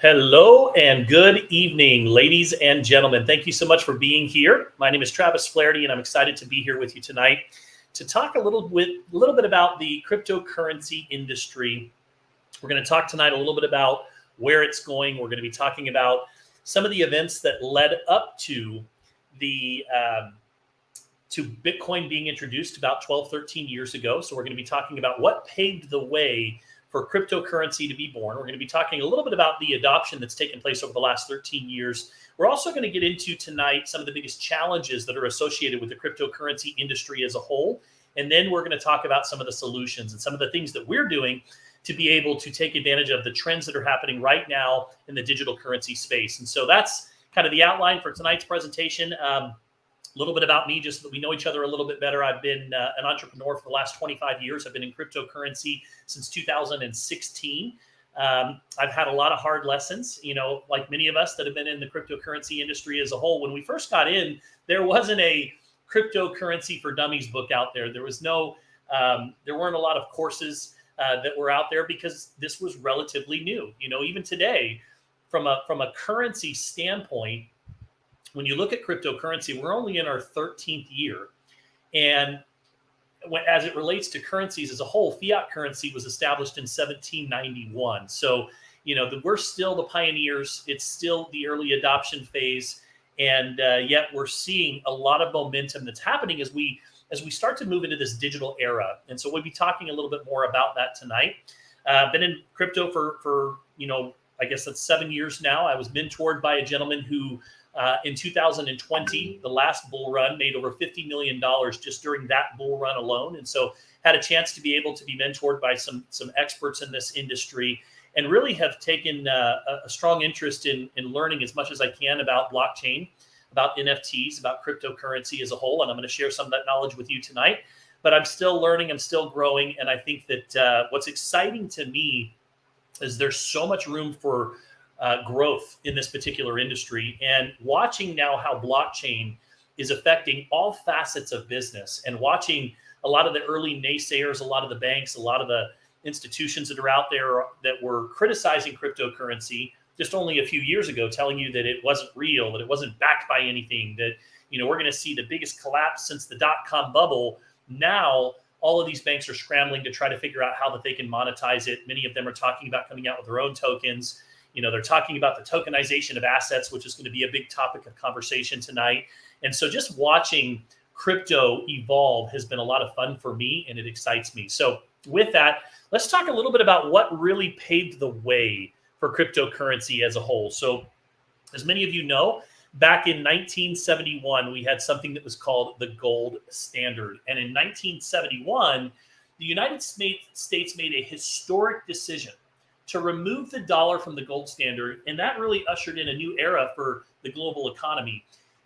Hello and good evening, ladies and gentlemen. Thank you so much for being here. My name is Travis Flaherty, and I'm excited to be here with you tonight to talk a little bit about the cryptocurrency industry. We're going to talk tonight a little bit about where it's going. We're going to be talking about some of the events that led up to the to Bitcoin being introduced about 12, 13 years ago. So we're going to be talking about what paved the way for cryptocurrency to be born. We're going to be talking a little bit about the adoption that's taken place over the last 13 years. We're also going to get into tonight some of the biggest challenges that are associated with the cryptocurrency industry as a whole. And then we're going to talk about some of the solutions and some of the things that we're doing to be able to take advantage of the trends that are happening right now in the digital currency space. And so that's kind of the outline for tonight's presentation. A little bit about me, just so that we know each other a little bit better. I've been an entrepreneur for the last 25 years. I've been in cryptocurrency since 2016. I've had a lot of hard lessons, like many of us that have been in the cryptocurrency industry as a whole. When we first got in, there wasn't a cryptocurrency for dummies book out there. There was there weren't a lot of courses that were out there because this was relatively new. Even today, from a currency standpoint, when you look at cryptocurrency, we're only in our 13th year. And as it relates to currencies as a whole, fiat currency was established in 1791. So, we're still the pioneers. It's still the early adoption phase. And yet we're seeing a lot of momentum that's happening as we start to move into this digital era. And so we'll be talking a little bit more about that tonight. Been in crypto for I guess that's 7 years now. I was mentored by a gentleman who in 2020, the last bull run, made over $50 million just during that bull run alone. And so had a chance to be able to be mentored by some experts in this industry and really have taken a strong interest in learning as much as I can about blockchain, about NFTs, about cryptocurrency as a whole. And I'm going to share some of that knowledge with you tonight. But I'm still learning, I'm still growing. And I think that what's exciting to me is there's so much room for growth in this particular industry, and watching now how blockchain is affecting all facets of business, and watching a lot of the early naysayers, a lot of the banks, a lot of the institutions that are out there that were criticizing cryptocurrency just only a few years ago, telling you that it wasn't real, that it wasn't backed by anything, that we're going to see the biggest collapse since the dot-com bubble. Now all of these banks are scrambling to try to figure out how that they can monetize it. Many of them are talking about coming out with their own tokens. They're talking about the tokenization of assets, which is going to be a big topic of conversation tonight. And so just watching crypto evolve has been a lot of fun for me, and it excites me. So with that, let's talk a little bit about what really paved the way for cryptocurrency as a whole. So as many of you know, back in 1971, we had something that was called the gold standard. And in 1971, the United States made a historic decision to remove the dollar from the gold standard. And that really ushered in a new era for the global economy.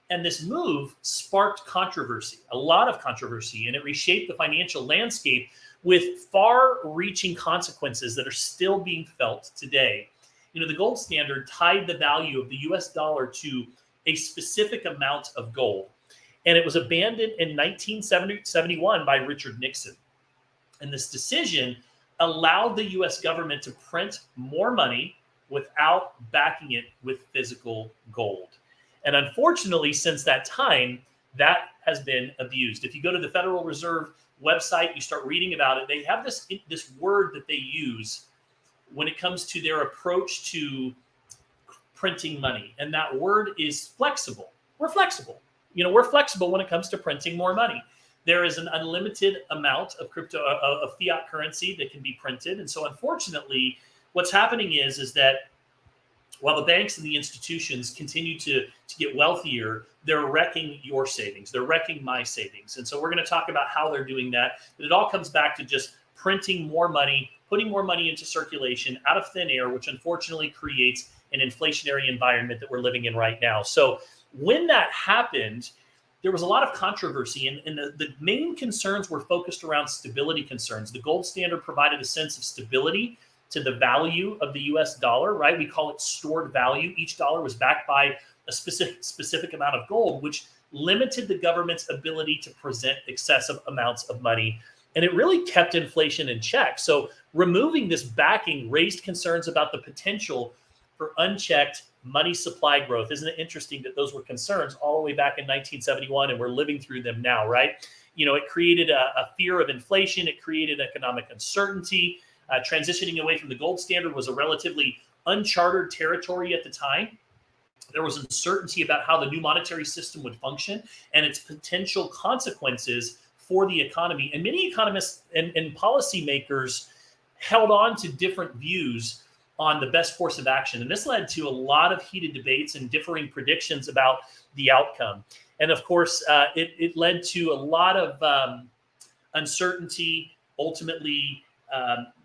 And this move sparked controversy, a lot of controversy, and it reshaped the financial landscape with far-reaching consequences that are still being felt today. The gold standard tied the value of the US dollar to a specific amount of gold. And it was abandoned in 1971 by Richard Nixon. And this decision allowed the US government to print more money without backing it with physical gold. And unfortunately, since that time, that has been abused. If you go to the Federal Reserve website, you start reading about it, they have this word that they use when it comes to their approach to printing money. And that word is flexible. We're flexible. We're flexible when it comes to printing more money. There is an unlimited amount of fiat currency that can be printed. And so unfortunately, what's happening is that while the banks and the institutions continue to get wealthier, they're wrecking your savings. They're wrecking my savings. And so we're going to talk about how they're doing that. But it all comes back to just printing more money, putting more money into circulation out of thin air, which unfortunately creates an inflationary environment that we're living in right now. So when that happened, there was a lot of controversy, and the main concerns were focused around stability concerns. The gold standard provided a sense of stability to the value of the US dollar, right? We call it stored value. Each dollar was backed by a specific amount of gold, which limited the government's ability to present excessive amounts of money. And it really kept inflation in check. So removing this backing raised concerns about the potential for unchecked money supply growth. Isn't it interesting that those were concerns all the way back in 1971, and we're living through them now, right? It created a fear of inflation. It created economic uncertainty. Transitioning away from the gold standard was a relatively uncharted territory at the time. There was uncertainty about how the new monetary system would function and its potential consequences for the economy. And many economists and policymakers held on to different views on the best course of action. And this led to a lot of heated debates and differing predictions about the outcome. And of course, it led to a lot of uncertainty, ultimately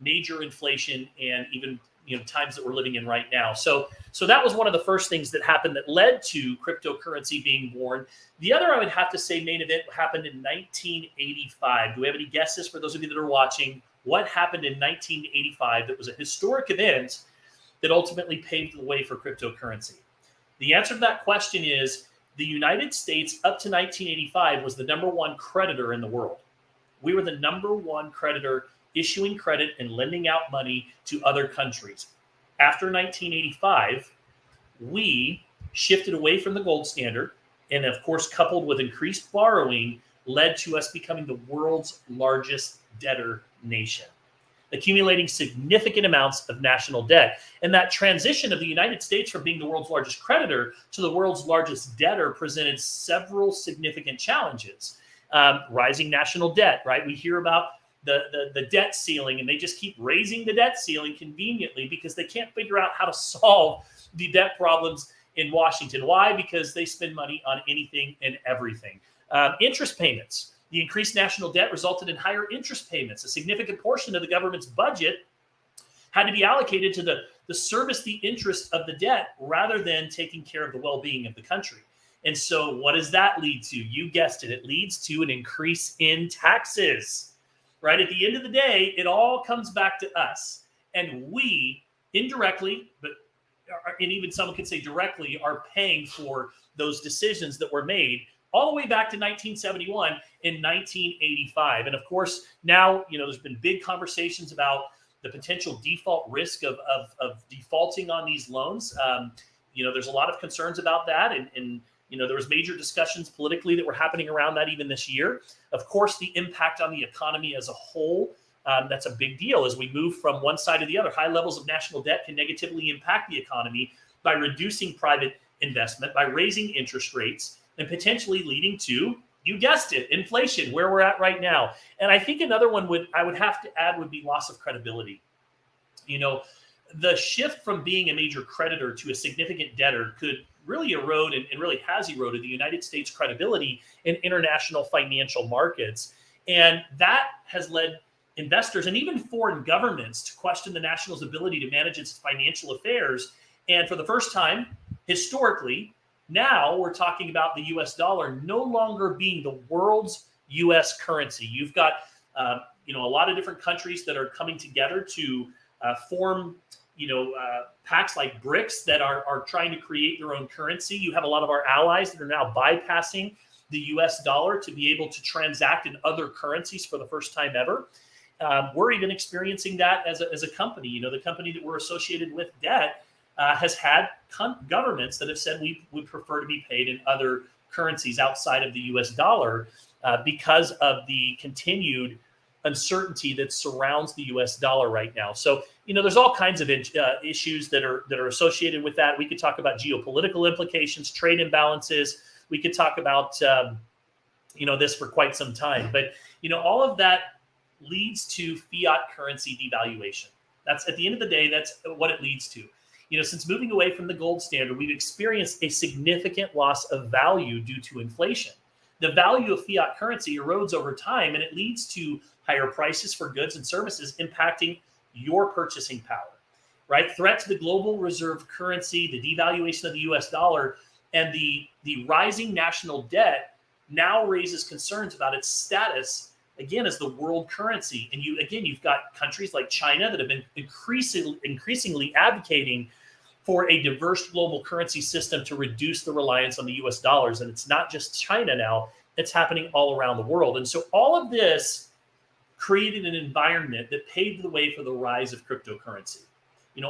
major inflation, and even times that we're living in right now. So that was one of the first things that happened that led to cryptocurrency being born. The other, I would have to say, main event happened in 1985. Do we have any guesses for those of you that are watching? What happened in 1985 that was a historic event that ultimately paved the way for cryptocurrency? The answer to that question is the United States up to 1985 was the number one creditor in the world. We were the number one creditor, issuing credit and lending out money to other countries. After 1985, we shifted away from the gold standard, and of course, coupled with increased borrowing, led to us becoming the world's largest debtor nation, accumulating significant amounts of national debt. And that transition of the United States from being the world's largest creditor to the world's largest debtor presented several significant challenges. Rising national debt, right? We hear about the debt ceiling, and they just keep raising the debt ceiling conveniently because they can't figure out how to solve the debt problems in Washington. Why? Because they spend money on anything and everything. Interest payments. The increased national debt resulted in higher interest payments. A significant portion of the government's budget had to be allocated to the service the interest of the debt rather than taking care of the well-being of the country. And so what does that lead to? You guessed it. It leads to an increase in taxes. Right? At the end of the day, it all comes back to us. And we indirectly, and even someone could say directly, are paying for those decisions that were made all the way back to 1971 and 1985. And of course, now, there's been big conversations about the potential default risk of defaulting on these loans. There's a lot of concerns about that. And there was major discussions politically that were happening around that even this year. Of course, the impact on the economy as a whole, that's a big deal as we move from one side to the other. High levels of national debt can negatively impact the economy by reducing private investment, by raising interest rates, and potentially leading to, you guessed it, inflation, where we're at right now. And I think another one I would have to add would be loss of credibility. The shift from being a major creditor to a significant debtor could really erode and really has eroded the United States' credibility in international financial markets. And that has led investors and even foreign governments to question the national's ability to manage its financial affairs. And for the first time, historically, now we're talking about the US dollar no longer being the world's US currency. You've got a lot of different countries that are coming together to form pacts like BRICS that are trying to create their own currency. You have a lot of our allies that are now bypassing the US dollar to be able to transact in other currencies for the first time ever. We're even experiencing that as a company. The company that we're associated with, debt, has had governments that have said we would prefer to be paid in other currencies outside of the US dollar because of the continued uncertainty that surrounds the US dollar right now. So, there's all kinds of issues that are associated with that. We could talk about geopolitical implications, trade imbalances. We could talk about, this for quite some time. But, all of that leads to fiat currency devaluation. That's, at the end of the day, that's what it leads to. Since moving away from the gold standard, we've experienced a significant loss of value due to inflation. The value of fiat currency erodes over time, and it leads to higher prices for goods and services, impacting your purchasing power, right? Threat to the global reserve currency, the devaluation of the US dollar, and the rising national debt now raises concerns about its status, again, as the world currency. And you've got countries like China that have been increasingly advocating for a diverse global currency system to reduce the reliance on the US dollars. And it's not just China now, it's happening all around the world. And so all of this created an environment that paved the way for the rise of cryptocurrency.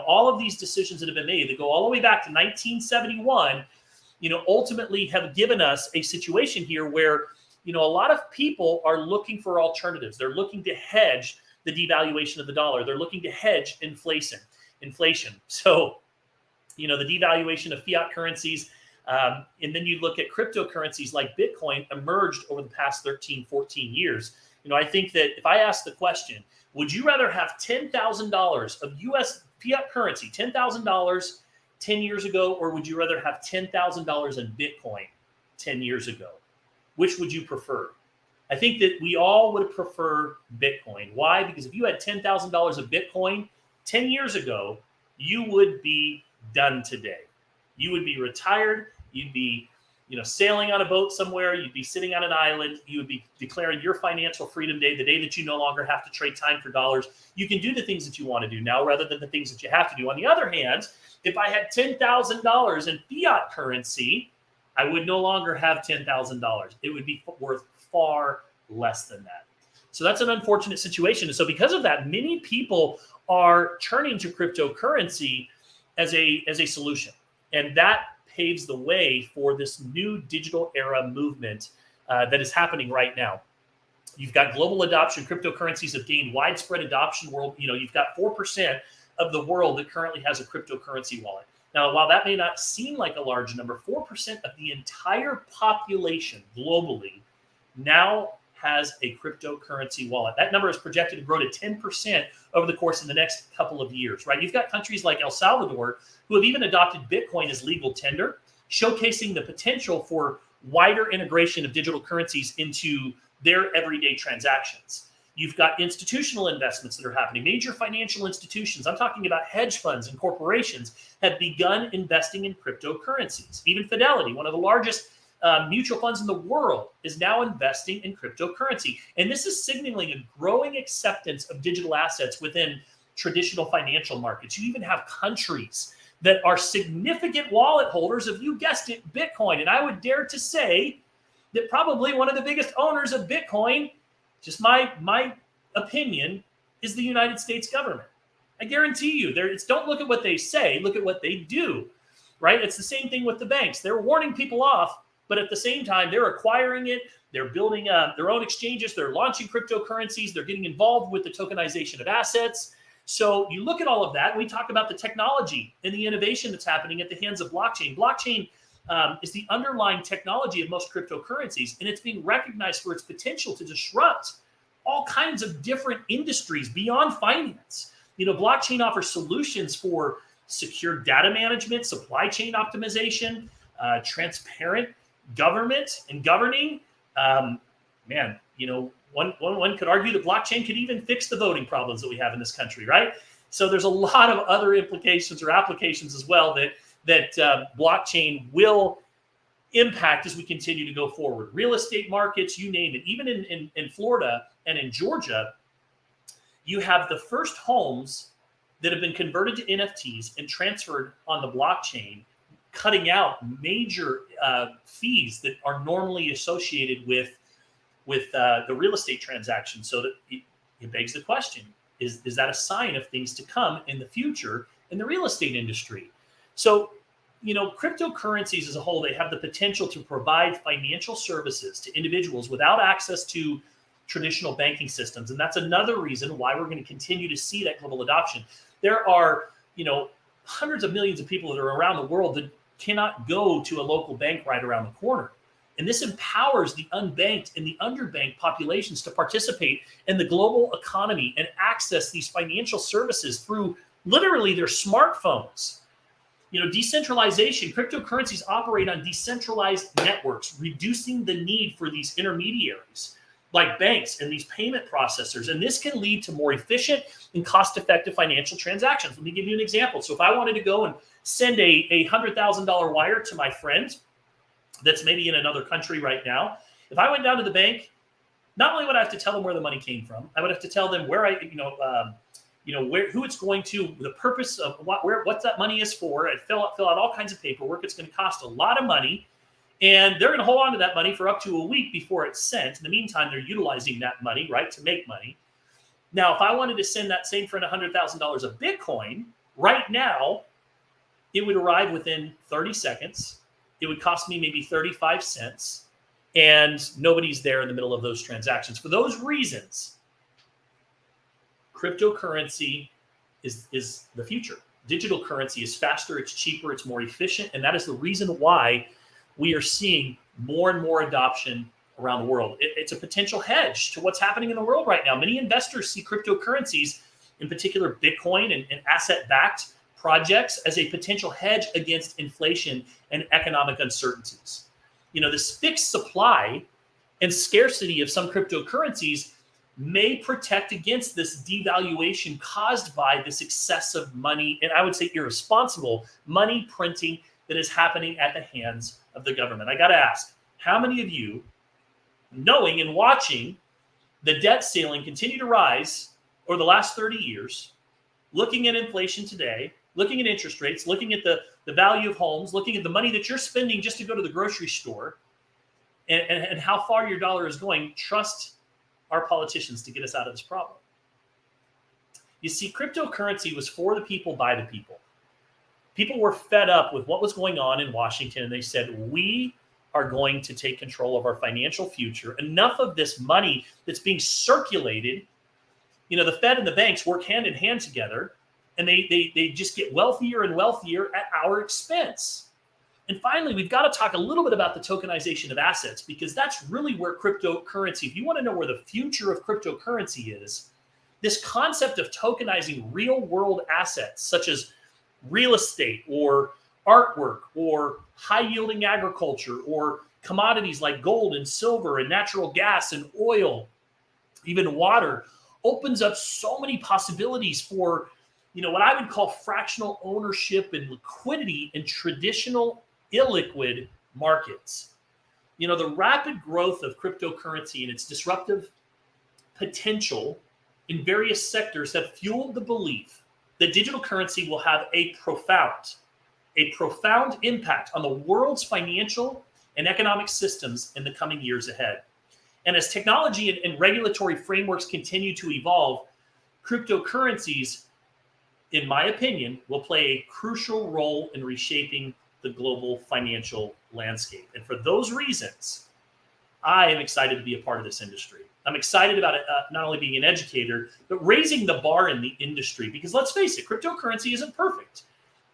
All of these decisions that have been made that go all the way back to 1971, ultimately have given us a situation here where, a lot of people are looking for alternatives. They're looking to hedge the devaluation of the dollar. They're looking to hedge inflation. So, the devaluation of fiat currencies, and then you look at cryptocurrencies like Bitcoin emerged over the past 13, 14 years. I think that if I ask the question, would you rather have $10,000 of US fiat currency, $10,000 10 years ago, or would you rather have $10,000 in Bitcoin 10 years ago? Which would you prefer? I think that we all would prefer Bitcoin. Why? Because if you had $10,000 of Bitcoin 10 years ago, you would be done today. You would be retired. You'd be, sailing on a boat somewhere. You'd be sitting on an island. You would be declaring your financial freedom day, the day that you no longer have to trade time for dollars. You can do the things that you want to do now rather than the things that you have to do. On the other hand, if I had $10,000 in fiat currency, I would no longer have $10,000. It would be worth far less than that. So that's an unfortunate situation. And so because of that, many people are turning to cryptocurrency as a solution. And that paves the way for this new digital era movement that is happening right now. You've got global adoption. Cryptocurrencies have gained widespread adoption. You've got 4% of the world that currently has a cryptocurrency wallet. Now, while that may not seem like a large number, 4% of the entire population globally now has a cryptocurrency wallet. That number is projected to grow to 10% over the course of the next couple of years, right? You've got countries like El Salvador who have even adopted Bitcoin as legal tender, showcasing the potential for wider integration of digital currencies into their everyday transactions. You've got institutional investments that are happening. Major financial institutions, I'm talking about hedge funds and corporations, have begun investing in cryptocurrencies. Even Fidelity, one of the largest mutual funds in the world, is now investing in cryptocurrency. And this is signaling a growing acceptance of digital assets within traditional financial markets. You even have countries that are significant wallet holders of, you guessed it, Bitcoin. And I would dare to say that probably one of the biggest owners of Bitcoin, just my opinion, is the United States government. I guarantee you, don't look at what they say, look at what they do, right? It's the same thing with the banks. They're warning people off, but at the same time, they're acquiring it. They're building their own exchanges. They're launching cryptocurrencies. They're getting involved with the tokenization of assets. So you look at all of that, and we talk about the technology and the innovation that's happening at the hands of blockchain. Blockchain is the underlying technology of most cryptocurrencies, and it's being recognized for its potential to disrupt all kinds of different industries beyond finance. Blockchain offers solutions for secure data management, supply chain optimization, transparent government and governing. One could argue that blockchain could even fix the voting problems that we have in this country, right? So there's a lot of other implications or applications as well that blockchain will impact as we continue to go forward. Real estate markets, you name it. Even in Florida and in Georgia, you have the first homes that have been converted to NFTs and transferred on the blockchain, cutting out major fees that are normally associated with the real estate transaction. So that it begs the question, is that a sign of things to come in the future in the real estate industry? So, cryptocurrencies as a whole, they have the potential to provide financial services to individuals without access to traditional banking systems. And that's another reason why we're going to continue to see that global adoption. There are, hundreds of millions of people that are around the world that cannot go to a local bank right around the corner. And this empowers the unbanked and the underbanked populations to participate in the global economy and access these financial services through literally their smartphones. Decentralization, cryptocurrencies operate on decentralized networks, reducing the need for these intermediaries like banks and these payment processors. And this can lead to more efficient and cost-effective financial transactions. Let me give you an example. So if I wanted to go and send a $100,000 wire to my friend that's maybe in another country right now, if I went down to the bank, not only would I have to tell them where the money came from, I would have to tell them where who it's going to, the purpose of what that money is for. I'd fill out all kinds of paperwork. It's going to cost a lot of money, and they're going to hold on to that money for up to a week before it's sent. In the meantime, they're utilizing that money, right, to make money. Now, if I wanted to send that same friend $100,000 of Bitcoin Right now, it would arrive within 30 seconds. It would cost me maybe 35 cents, and nobody's there in the middle of those transactions. For those reasons, cryptocurrency is the future. Digital currency is faster, it's cheaper, it's more efficient, and that is the reason why we are seeing more and more adoption around the world. It's a potential hedge to what's happening in the world right now. Many investors see cryptocurrencies, in particular Bitcoin and asset-backed projects, as a potential hedge against inflation and economic uncertainties. This fixed supply and scarcity of some cryptocurrencies may protect against this devaluation caused by this excessive money, and I would say irresponsible money printing that is happening at the hands of the government. I got to ask, how many of you, knowing and watching the debt ceiling continue to rise over the last 30 years, looking at inflation today, looking at interest rates, looking at the value of homes, looking at the money that you're spending just to go to the grocery store, and how far your dollar is going, trust our politicians to get us out of this problem? You see, cryptocurrency was for the people, by the people. People were fed up with what was going on in Washington, and they said, we are going to take control of our financial future. Enough of this money that's being circulated. The Fed and the banks work hand in hand together, and they just get wealthier and wealthier at our expense. And finally, we've got to talk a little bit about the tokenization of assets, because that's really where cryptocurrency, if you want to know where the future of cryptocurrency is, this concept of tokenizing real world assets, such as real estate or artwork or high yielding agriculture or commodities like gold and silver and natural gas and oil, even water, opens up so many possibilities for, what I would call fractional ownership and liquidity in traditional illiquid markets. The rapid growth of cryptocurrency and its disruptive potential in various sectors have fueled the belief that digital currency will have a profound impact on the world's financial and economic systems in the coming years ahead. And as technology and regulatory frameworks continue to evolve, cryptocurrencies, in my opinion, will play a crucial role in reshaping the global financial landscape. And for those reasons, I am excited to be a part of this industry. I'm excited about it, not only being an educator, but raising the bar in the industry. Because let's face it, cryptocurrency isn't perfect.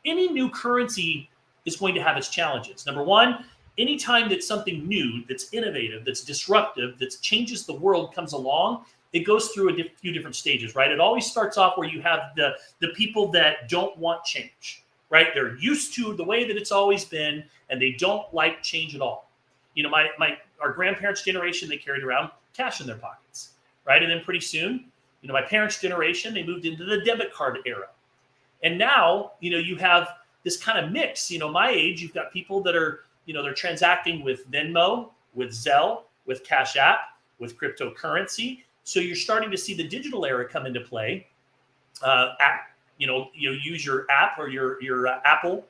Any new currency is going to have its challenges. Number one, anytime that something new, that's innovative, that's disruptive, that changes the world comes along, it goes through a few different stages, right? It always starts off where you have the people that don't want change, right? They're used to the way that it's always been, and they don't like change at all. Our grandparents' generation, they carried around cash in their pockets, right? And then pretty soon, my parents' generation, they moved into the debit card era. And now, you have this kind of mix. My age, you've got people that are, they're transacting with Venmo, with Zelle, with Cash App, with cryptocurrency. So you're starting to see the digital era come into play. You use your app or your Apple,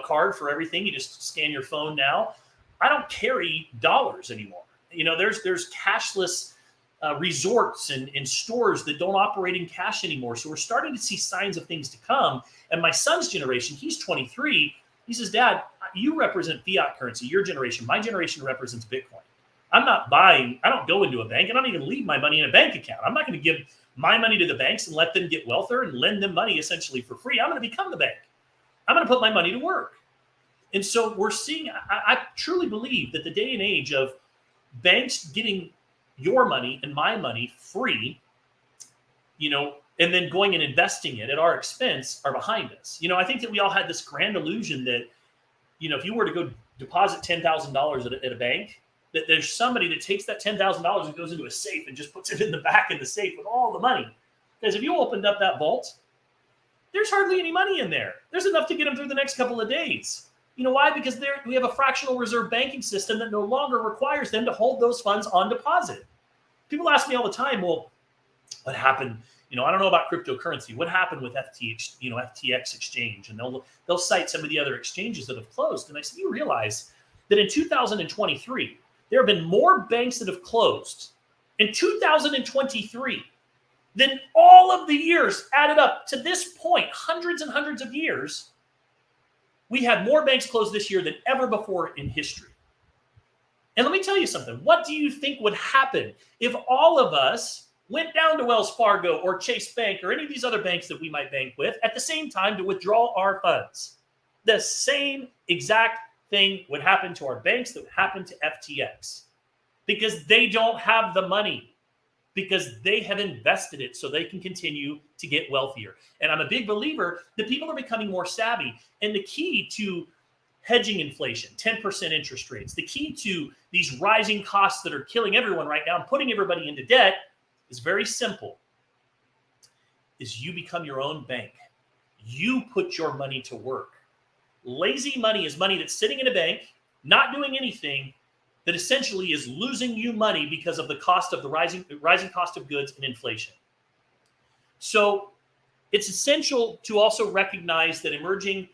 card for everything. You just scan your phone now. I don't carry dollars anymore. There's cashless resorts and stores that don't operate in cash anymore. So we're starting to see signs of things to come. And my son's generation, he's 23. He says, Dad, you represent fiat currency, your generation. My generation represents Bitcoin. I'm not buying, I don't go into a bank and I don't even leave my money in a bank account. I'm not going to give my money to the banks and let them get wealthier and lend them money essentially for free. I'm going to become the bank. I'm going to put my money to work. And so we're seeing, I truly believe that the day and age of banks getting your money and my money free, and then going and investing it at our expense are behind us. I think that we all had this grand illusion that, if you were to go deposit $10,000 at a bank, that there's somebody that takes that $10,000 and goes into a safe and just puts it in the back of the safe with all the money. Because if you opened up that vault, there's hardly any money in there. There's enough to get them through the next couple of days. Why? Because we have a fractional reserve banking system that no longer requires them to hold those funds on deposit. People ask me all the time, well, what happened? I don't know about cryptocurrency. What happened with FTX exchange? And they'll cite some of the other exchanges that have closed. And I said, you realize that in 2023, there have been more banks that have closed in 2023 then all of the years added up to this point, hundreds and hundreds of years, we had more banks closed this year than ever before in history. And let me tell you something. What do you think would happen if all of us went down to Wells Fargo or Chase Bank or any of these other banks that we might bank with at the same time to withdraw our funds? The same exact thing would happen to our banks that would happen to FTX, because they don't have the money, because they have invested it so they can continue to get wealthier. And I'm a big believer that people are becoming more savvy. And the key to hedging inflation, 10% interest rates, the key to these rising costs that are killing everyone right now and putting everybody into debt is very simple. Is you become your own bank. You put your money to work. Lazy money is money that's sitting in a bank, not doing anything, that essentially is losing you money because of the cost of the rising cost of goods and inflation. So it's essential to also recognize that emerging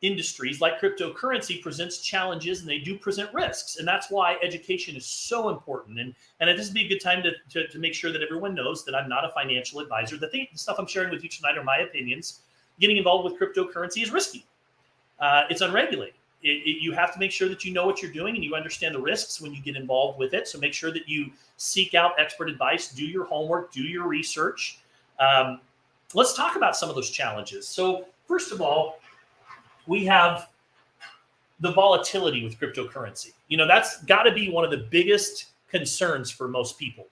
industries like cryptocurrency presents challenges, and they do present risks. And that's why education is so important. And this would be a good time to make sure that everyone knows that I'm not a financial advisor. The stuff I'm sharing with you tonight are my opinions. Getting involved with cryptocurrency is risky. It's unregulated. You have to make sure that you know what you're doing and you understand the risks when you get involved with it. So make sure that you seek out expert advice, do your homework, do your research. Let's talk about some of those challenges. So first of all, we have the volatility with cryptocurrency. That's got to be one of the biggest concerns for most people.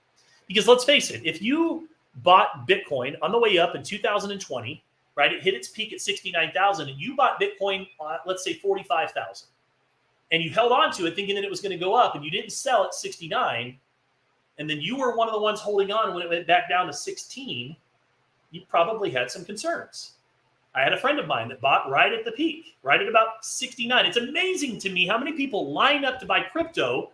Because let's face it, if you bought Bitcoin on the way up in 2020, right, it hit its peak at 69,000, and you bought Bitcoin, let's say 45,000, and you held on to it thinking that it was going to go up, and you didn't sell at 69, and then you were one of the ones holding on when it went back down to 16, you probably had some concerns. I had a friend of mine that bought right at the peak, right at about 69. It's amazing to me how many people line up to buy crypto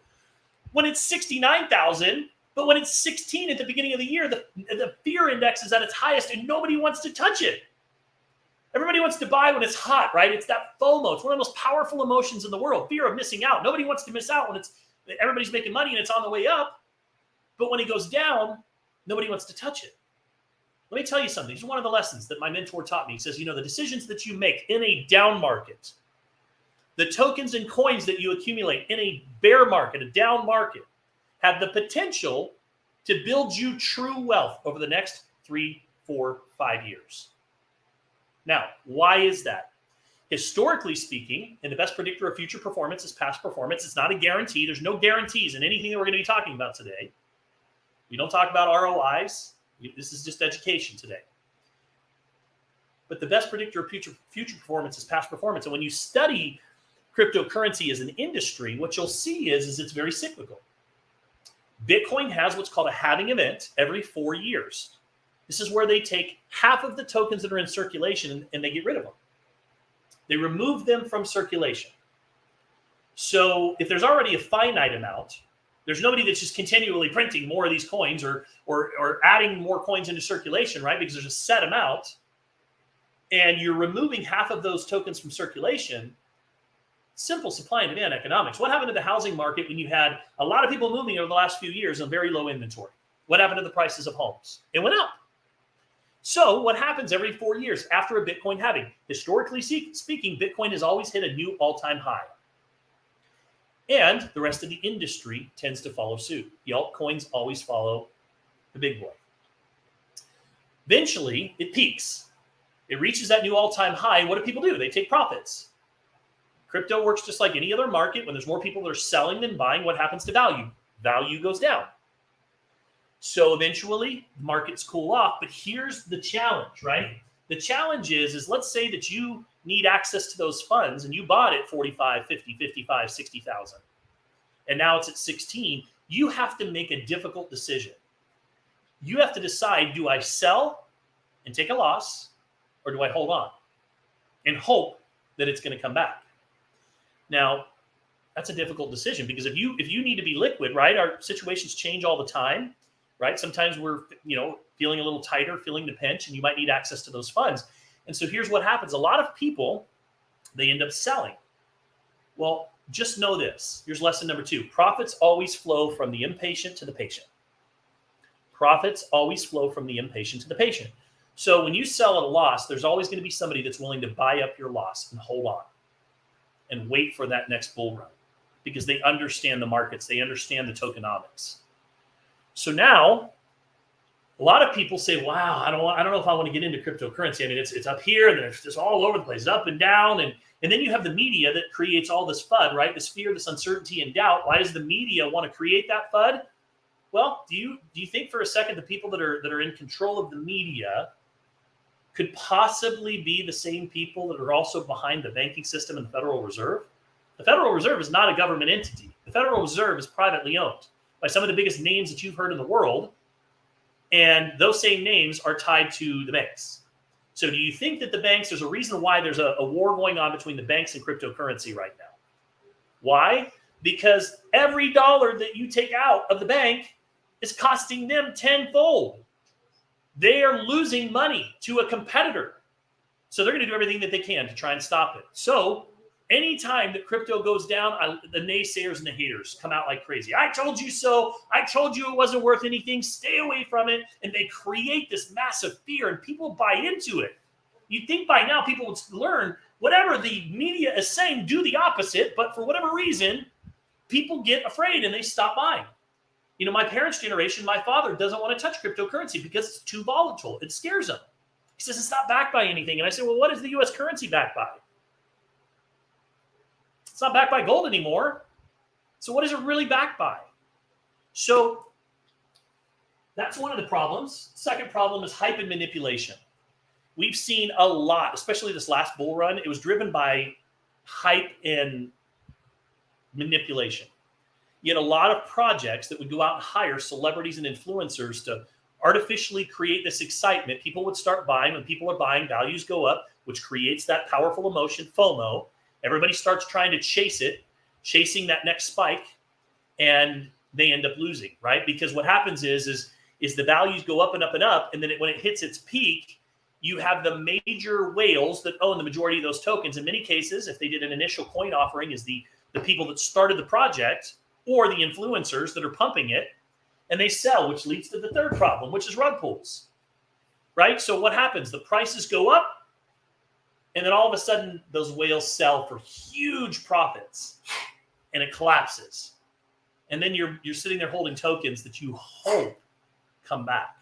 when it's 69,000, but when it's 16 at the beginning of the year, the fear index is at its highest and nobody wants to touch it. Everybody wants to buy when it's hot, right? It's that FOMO. It's one of the most powerful emotions in the world, fear of missing out. Nobody wants to miss out when everybody's making money and it's on the way up. But when it goes down, nobody wants to touch it. Let me tell you something. It's one of the lessons that my mentor taught me. He says, the decisions that you make in a down market, the tokens and coins that you accumulate in a bear market, a down market, have the potential to build you true wealth over the next 3, 4, 5 years. Now, why is that? Historically speaking, and the best predictor of future performance is past performance. It's not a guarantee. There's no guarantees in anything that we're going to be talking about today. We don't talk about ROIs. This is just education today. But the best predictor of future performance is past performance. And when you study cryptocurrency as an industry, what you'll see is it's very cyclical. Bitcoin has what's called a halving event every 4 years. This is where they take half of the tokens that are in circulation and they get rid of them. They remove them from circulation. So if there's already a finite amount, there's nobody that's just continually printing more of these coins or adding more coins into circulation, right? Because there's a set amount, and you're removing half of those tokens from circulation. Simple supply and demand economics. What happened to the housing market when you had a lot of people moving over the last few years and very low inventory? What happened to the prices of homes? It went up. So what happens every 4 years after a Bitcoin halving? Historically speaking, Bitcoin has always hit a new all-time high. And the rest of the industry tends to follow suit. The altcoins always follow the big boy. Eventually, it peaks. It reaches that new all-time high. What do people do? They take profits. Crypto works just like any other market. When there's more people that are selling than buying, what happens to value? Value goes down. So eventually, markets cool off. But here's the challenge, right? The challenge is let's say that you need access to those funds and you bought it 45, 50, 55, 60,000. And now it's at 16. You have to make a difficult decision. You have to decide, do I sell and take a loss, or do I hold on and hope that it's going to come back? Now, that's a difficult decision, because if you need to be liquid, right? Our situations change all the time, right? Sometimes we're, feeling a little tighter, feeling the pinch, and you might need access to those funds. And so here's what happens. A lot of people, they end up selling. Well, just know this. Here's lesson number 2. Profits always flow from the impatient to the patient. Profits always flow from the impatient to the patient. So when you sell at a loss, there's always going to be somebody that's willing to buy up your loss and hold on and wait for that next bull run because they understand the markets. They understand the tokenomics. So now a lot of people say, wow, I don't know if I want to get into cryptocurrency. I mean, it's up here and it's just all over the place, up and down. And then you have the media that creates all this FUD, right? This fear, this uncertainty and doubt. Why does the media want to create that FUD? Well, do you think for a second the people that are in control of the media could possibly be the same people that are also behind the banking system and the Federal Reserve? The Federal Reserve is not a government entity. The Federal Reserve is privately owned by some of the biggest names that you've heard in the world. And those same names are tied to the banks. So do you think that the banks, there's a reason why there's a war going on between the banks and cryptocurrency right now? Why? Because every dollar that you take out of the bank is costing them tenfold. They are losing money to a competitor. So they're going to do everything that they can to try and stop it. So anytime that crypto goes down, the naysayers and the haters come out like crazy. I told you so. I told you it wasn't worth anything. Stay away from it. And they create this massive fear and people buy into it. You'd think by now people would learn whatever the media is saying, do the opposite. But for whatever reason, people get afraid and they stop buying. You know, my parents' generation, my father doesn't want to touch cryptocurrency because it's too volatile. It scares him. He says it's not backed by anything. And I say, well, what is the U.S. currency backed by? It's not backed by gold anymore. So what is it really backed by? So that's one of the problems. Second problem is hype and manipulation. We've seen a lot, especially this last bull run. It was driven by hype and manipulation. You had a lot of projects that would go out and hire celebrities and influencers to artificially create this excitement. People would start buying. When people are buying, values go up, which creates that powerful emotion, FOMO. Everybody starts trying to chase it, chasing that next spike, and they end up losing, right? Because what happens is the values go up and up and up, and then when it hits its peak, you have the major whales that own the majority of those tokens. In many cases, if they did an initial coin offering, is the people that started the project or the influencers that are pumping it, and they sell, which leads to the third problem, which is rug pulls, right? So what happens? The prices go up, and then all of a sudden, those whales sell for huge profits, and it collapses. And then you're sitting there holding tokens that you hope come back.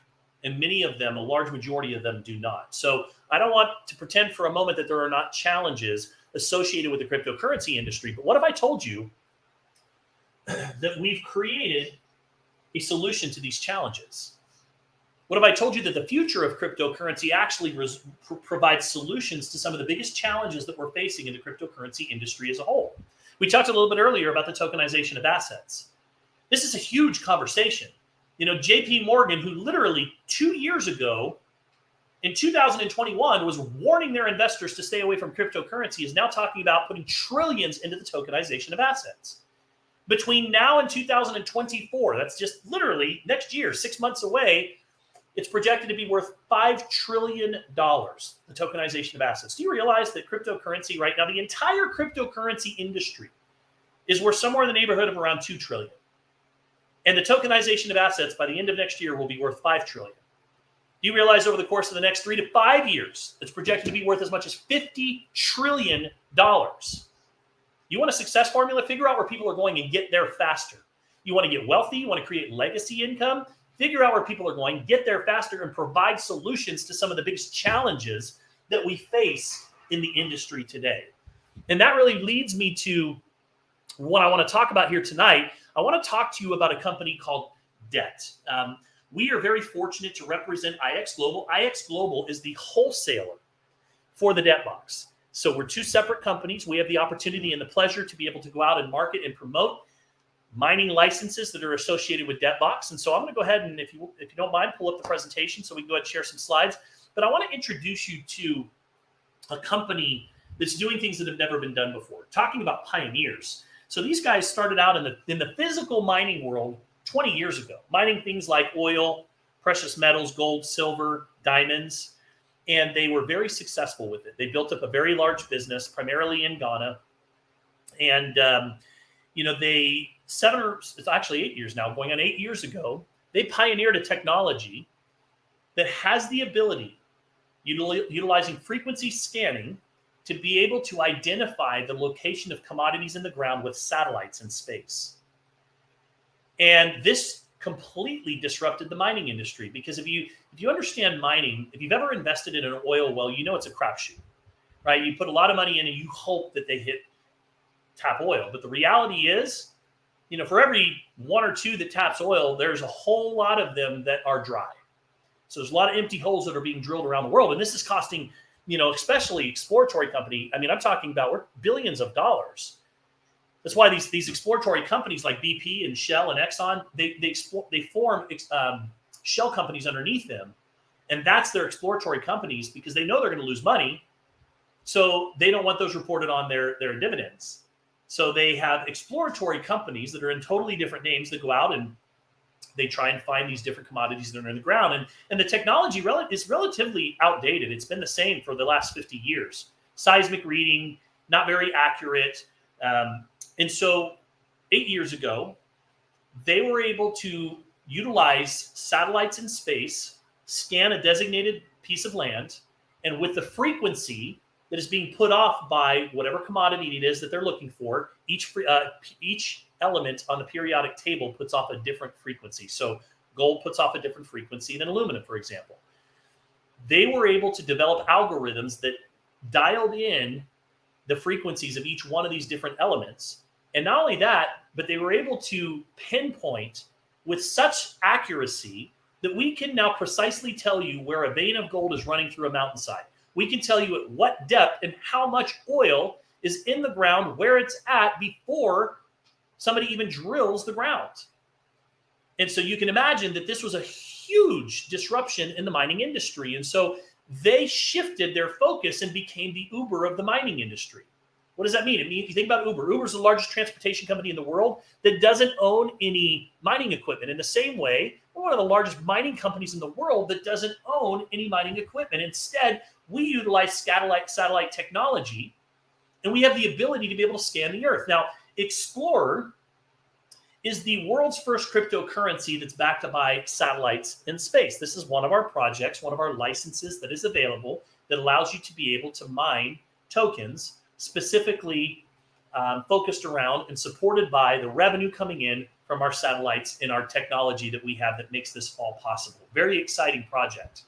And many of them, a large majority of them, do not. So I don't want to pretend for a moment that there are not challenges associated with the cryptocurrency industry. But what if I told you that we've created a solution to these challenges? What if I told you that the future of cryptocurrency actually provides solutions to some of the biggest challenges that we're facing in the cryptocurrency industry as a whole? We talked a little bit earlier about the tokenization of assets. This is a huge conversation. You know, JP Morgan, who literally 2 years ago, in 2021, was warning their investors to stay away from cryptocurrency, is now talking about putting trillions into the tokenization of assets. Between now and 2024, that's just literally next year, 6 months away, it's projected to be worth $5 trillion, the tokenization of assets. Do you realize that cryptocurrency right now, the entire cryptocurrency industry is worth somewhere in the neighborhood of around $2 trillion? And the tokenization of assets by the end of next year will be worth $5 trillion. Do you realize over the course of the next 3 to 5 years, it's projected to be worth as much as $50 trillion? You want a success formula? Figure out where people are going and get there faster. You want to get wealthy? You want to create legacy income? Figure out where people are going, get there faster, and provide solutions to some of the biggest challenges that we face in the industry today. And that really leads me to what I want to talk about here tonight. I want to talk to you about a company called Debt. We are very fortunate to represent IX Global. IX Global is the wholesaler for the Debt Box. So we're two separate companies. We have the opportunity and the pleasure to be able to go out and market and promote mining licenses that are associated with Debt Box. And so I'm going to go ahead and, if you don't mind, pull up the presentation so we can go ahead and share some slides. But I want to introduce you to a company that's doing things that have never been done before. Talking about pioneers. So these guys started out in the physical mining world 20 years ago, mining things like oil, precious metals, gold, silver, diamonds, and they were very successful with it. They built up a very large business, primarily in Ghana, and it's actually 8 years now, going on 8 years ago, they pioneered a technology that has the ability, utilizing frequency scanning, to be able to identify the location of commodities in the ground with satellites in space. And this completely disrupted the mining industry, because if you understand mining, if you've ever invested in an oil well, you know it's a crapshoot, right? You put a lot of money in and you hope that they hit tap oil. But the reality is, for every one or two that taps oil, there's a whole lot of them that are dry. So there's a lot of empty holes that are being drilled around the world. And this is costing, especially exploratory company. I mean, I'm talking about billions of dollars. That's why these exploratory companies like BP and Shell and Exxon, they form shell companies underneath them. And that's their exploratory companies, because they know they're going to lose money. So they don't want those reported on their dividends. So they have exploratory companies that are in totally different names that go out and they try and find these different commodities that are in the ground. And the technology is relatively outdated. It's been the same for the last 50 years. Seismic reading, not very accurate. And so 8 years ago, they were able to utilize satellites in space, scan a designated piece of land, and with the frequency that is being put off by whatever commodity it is that they're looking for, each element on the periodic table puts off a different frequency. So gold puts off a different frequency than aluminum, for example. They were able to develop algorithms that dialed in the frequencies of each one of these different elements. And not only that, but they were able to pinpoint with such accuracy that we can now precisely tell you where a vein of gold is running through a mountainside. We can tell you at what depth and how much oil is in the ground, where it's at, before somebody even drills the ground. And so you can imagine that this was a huge disruption in the mining industry. And so they shifted their focus and became the Uber of the mining industry. What does that mean? It means, if you think about Uber, Uber's the largest transportation company in the world that doesn't own any mining equipment. In the same way, we're one of the largest mining companies in the world that doesn't own any mining equipment. Instead, we utilize satellite technology, and we have the ability to be able to scan the earth. Now, Explorer is the world's first cryptocurrency that's backed by satellites in space. This is one of our projects, one of our licenses that is available, that allows you to be able to mine tokens specifically focused around and supported by the revenue coming in from our satellites and our technology that we have that makes this all possible. Very exciting project.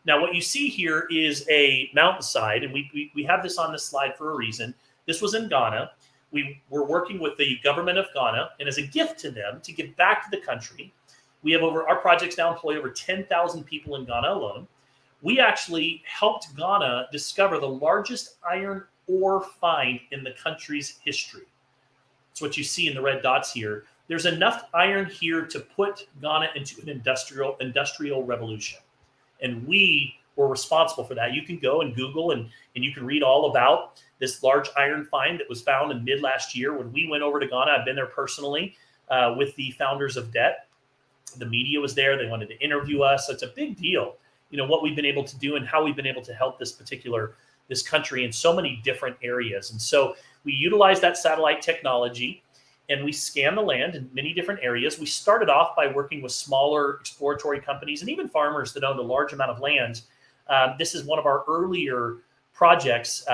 Now, what you see here is a mountainside, and we have this on this slide for a reason. This was in Ghana. We were working with the government of Ghana, and as a gift to them to give back to the country, we have our projects now employ over 10,000 people in Ghana alone. We actually helped Ghana discover the largest iron ore find in the country's history. That's what you see in the red dots here. There's enough iron here to put Ghana into an industrial revolution. And we were responsible for that. You can go and Google and you can read all about this large iron find that was found in mid last year when we went over to Ghana. I've been there personally with the founders of DET. The media was there. They wanted to interview us. So it's a big deal, what we've been able to do and how we've been able to help this country in so many different areas. And so we utilize that satellite technology and we scan the land in many different areas. We started off by working with smaller exploratory companies and even farmers that owned a large amount of land. This is one of our earlier projects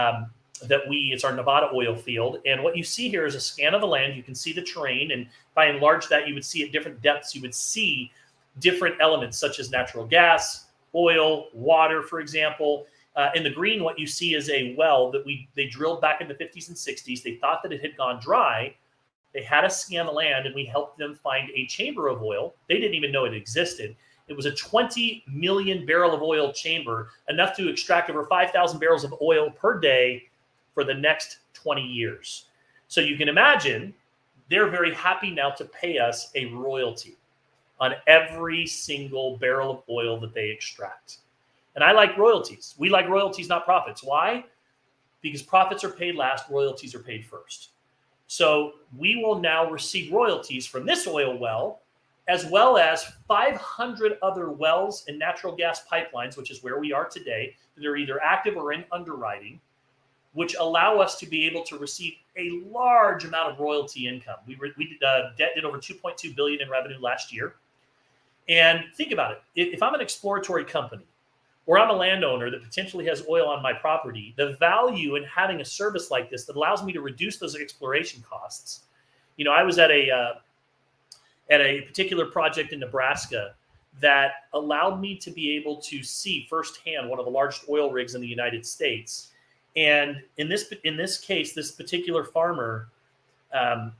it's our Nevada oil field. And what you see here is a scan of the land. You can see the terrain. And by and large that, you would see at different depths, you would see different elements such as natural gas, oil, water, for example. In the green, what you see is a well that they drilled back in the 50s and 60s. They thought that it had gone dry. They had us scan the land, and we helped them find a chamber of oil. They didn't even know it existed. It was a 20 million barrel of oil chamber, enough to extract over 5,000 barrels of oil per day for the next 20 years. So you can imagine they're very happy now to pay us a royalty on every single barrel of oil that they extract. And I like royalties. We like royalties, not profits. Why? Because profits are paid last, royalties are paid first. So we will now receive royalties from this oil well, as well as 500 other wells and natural gas pipelines, which is where we are today, that are either active or in underwriting, which allow us to be able to receive a large amount of royalty income. DET did over $2.2 billion in revenue last year. And think about it. If I'm an exploratory company or I'm a landowner that potentially has oil on my property, the value in having a service like this that allows me to reduce those exploration costs. I was at a particular project in Nebraska that allowed me to be able to see firsthand one of the largest oil rigs in the United States. And in this case, this particular farmer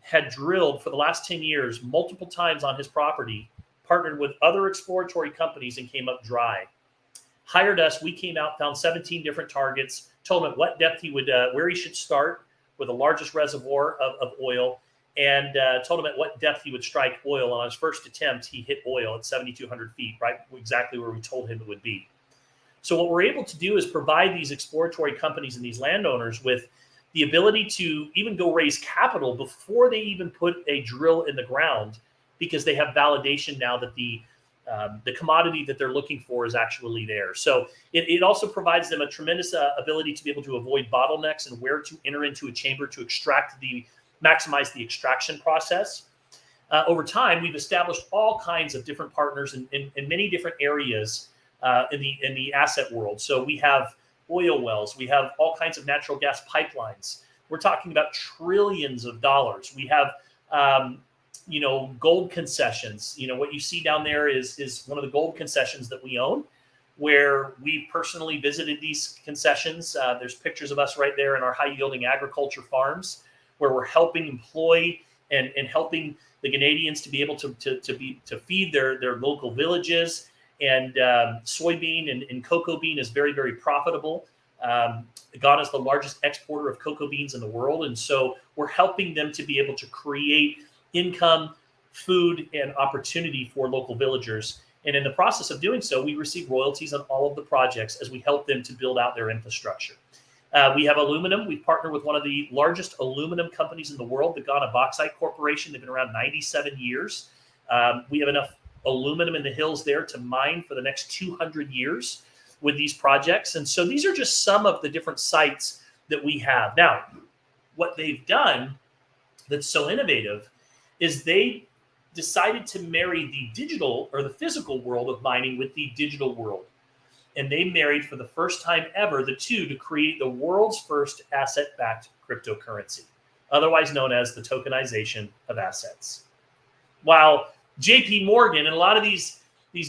had drilled for the last 10 years multiple times on his property, partnered with other exploratory companies, and came up dry. Hired us. We came out, found 17 different targets, told him at what depth he would, where he should start with the largest reservoir of oil, and told him at what depth he would strike oil. On his first attempt, he hit oil at 7,200 feet, right exactly where we told him it would be. So what we're able to do is provide these exploratory companies and these landowners with the ability to even go raise capital before they even put a drill in the ground, because they have validation now that the commodity that they're looking for is actually there. So it also provides them a tremendous ability to be able to avoid bottlenecks and where to enter into a chamber to maximize the extraction process. Over time, we've established all kinds of different partners in many different areas in the asset world. So we have oil wells, we have all kinds of natural gas pipelines. We're talking about trillions of dollars. We have gold concessions. What you see down there is one of the gold concessions that we own, where we personally visited these concessions. There's pictures of us right there in our high-yielding agriculture farms, where we're helping employ and helping the Canadians to be able to feed their local villages. And soybean and cocoa bean is very, very profitable. Ghana is the largest exporter of cocoa beans in the world, and so we're helping them to be able to create income, food, and opportunity for local villagers. And in the process of doing so, we receive royalties on all of the projects as we help them to build out their infrastructure. We have aluminum. We've partnered with one of the largest aluminum companies in the world, the Ghana Bauxite Corporation. They've been around 97 years. We have enough aluminum in the hills there to mine for the next 200 years with these projects. And so these are just some of the different sites that we have. Now, what they've done that's so innovative is they decided to marry the digital or the physical world of mining with the digital world. And they married for the first time ever the two to create the world's first asset-backed cryptocurrency, otherwise known as the tokenization of assets. While JP Morgan and a lot of these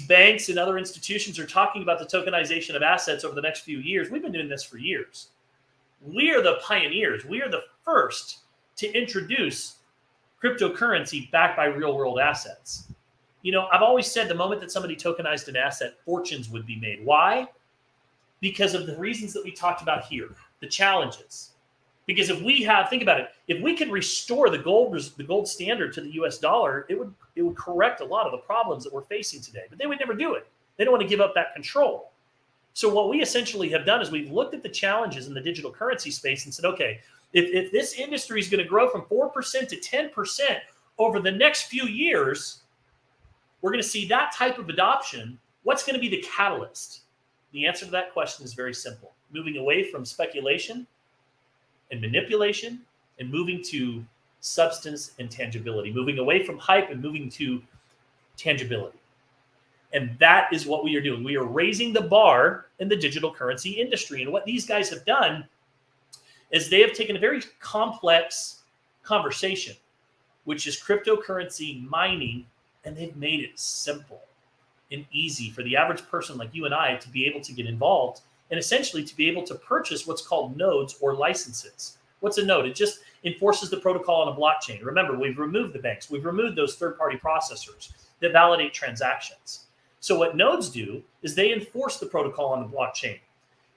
banks and other institutions are talking about the tokenization of assets over the next few years, we've been doing this for years. We are the pioneers. We are the first to introduce cryptocurrency backed by real-world assets. I've always said the moment that somebody tokenized an asset, fortunes would be made. Why? Because of the reasons that we talked about here, the challenges. Because think about it, if we could restore the gold standard to the US dollar, it would correct a lot of the problems that we're facing today. But they would never do it. They don't want to give up that control. So what we essentially have done is we've looked at the challenges in the digital currency space and said, okay, if this industry is going to grow from 4% to 10% over the next few years, we're going to see that type of adoption. What's going to be the catalyst? The answer to that question is very simple. Moving away from speculation and manipulation and moving to substance and tangibility. Moving away from hype and moving to tangibility. And that is what we are doing. We are raising the bar in the digital currency industry. And what these guys have done is they have taken a very complex conversation, which is cryptocurrency mining, and they've made it simple and easy for the average person like you and I to be able to get involved and essentially to be able to purchase what's called nodes or licenses. What's a node? It just enforces the protocol on a blockchain. Remember, we've removed the banks. We've removed those third-party processors that validate transactions. So what nodes do is they enforce the protocol on the blockchain.